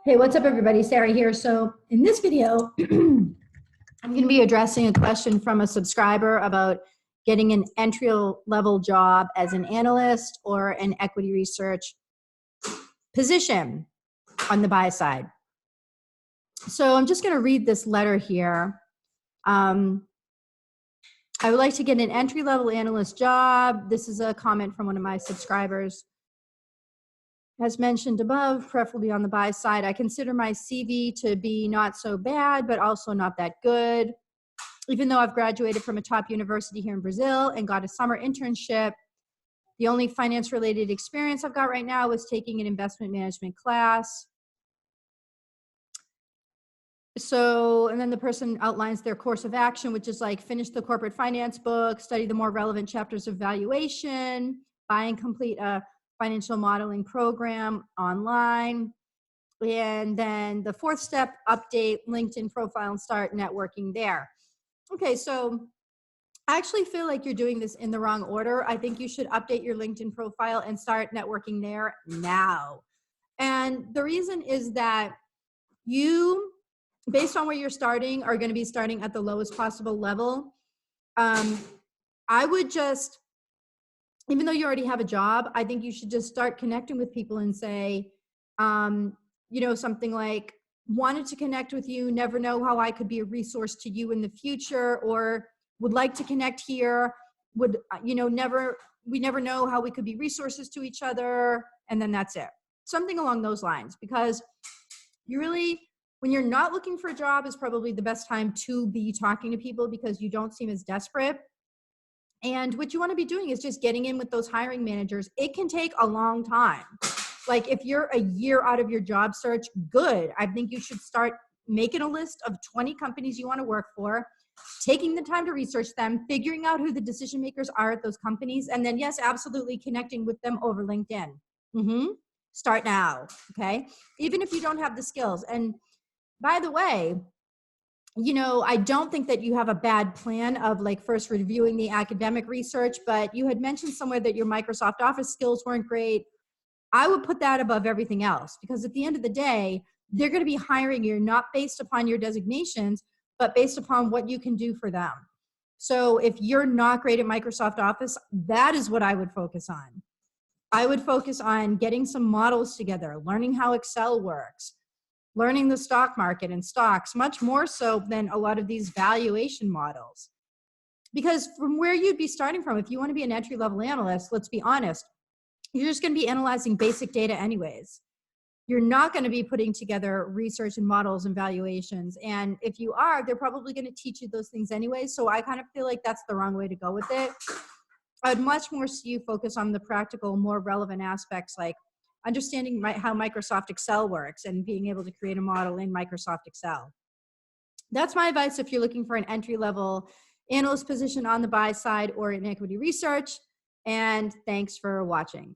Hey, what's up everybody? Sarah here. So in this video, I'm going to be addressing a question from a subscriber about getting an entry-level job as an analyst or an equity research position on the buy side. So I'm just going to read this letter here. I would like to get an entry-level analyst job. This is a comment from one of my subscribers. As mentioned above, preferably on the buy side. I consider my CV to be not so bad, but also not that good. Even though I've graduated from a top university here in Brazil and got a summer internship, the only finance-related experience I've got right now is taking an investment management class. So, and then the person outlines their course of action, which is like finish the corporate finance book, study the more relevant chapters of valuation, buy and complete a financial modeling program online. And then the fourth step, update LinkedIn profile and start networking there. Okay, so I actually feel like you're doing this in the wrong order. I think you should update your LinkedIn profile and start networking there now. And the reason is that you, based on where you're starting, are going to be starting at the lowest possible level. I would just, even though you already have a job, I think you should just start connecting with people and say, you know, something like, wanted to connect with you, never know how I could be a resource to you in the future, or would like to connect here, would, you know, we never know how we could be resources to each other, and then that's it. Something along those lines, because you really, when you're not looking for a job is probably the best time to be talking to people because you don't seem as desperate. And what you want to be doing is just getting in with those hiring managers. It can take a long time. Like if you're a year out of your job search, good. I think you should start making a list of 20 companies you want to work for, taking the time to research them, figuring out who the decision makers are at those companies, and then yes, absolutely connecting with them over LinkedIn. Start now, okay? Even if you don't have the skills. And by the way, you know, I don't think that you have a bad plan of like first reviewing the academic research, but you had mentioned somewhere that your Microsoft Office skills weren't great. I would put that above everything else because at the end of the day, they're going to be hiring you not based upon your designations, but based upon what you can do for them. So if you're not great at Microsoft Office, that is what I would focus on. I would focus on getting some models together, learning how Excel works, learning the stock market and stocks, much more so than a lot of these valuation models. Because from where you'd be starting from, if you want to be an entry-level analyst, let's be honest, you're just going to be analyzing basic data anyways. You're not going to be putting together research and models and valuations. And if you are, they're probably going to teach you those things anyways. So I kind of feel like that's the wrong way to go with it. I'd much more see you focus on the practical, more relevant aspects like understanding how Microsoft Excel works and being able to create a model in Microsoft Excel. That's my advice if you're looking for an entry-level analyst position on the buy side or in equity research. And thanks for watching.